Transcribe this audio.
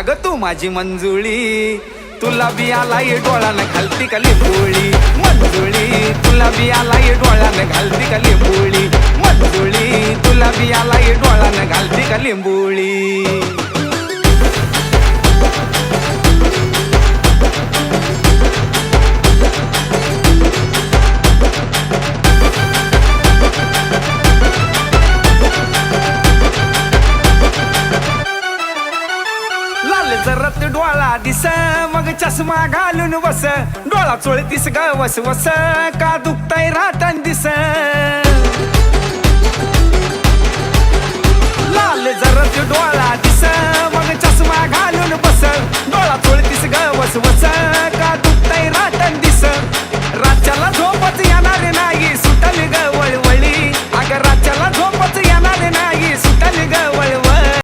अगं तू माझी मंजुळी, तुला बी आलाय डोळ्यानं घालती का लिंबोळी. मंजुळी तुला बी आलाय डोळ्यानं घालती का लिंबोळी. मंजुळी तुला बी आलाय डोळ्यानं घालती का लिंबोळी. जरत डोळा दिस मग चष्मा घालून बस. डोळा चोळतीस ग वस वस का दुखताय राहतान दिस. लाल जरत डोळा दिस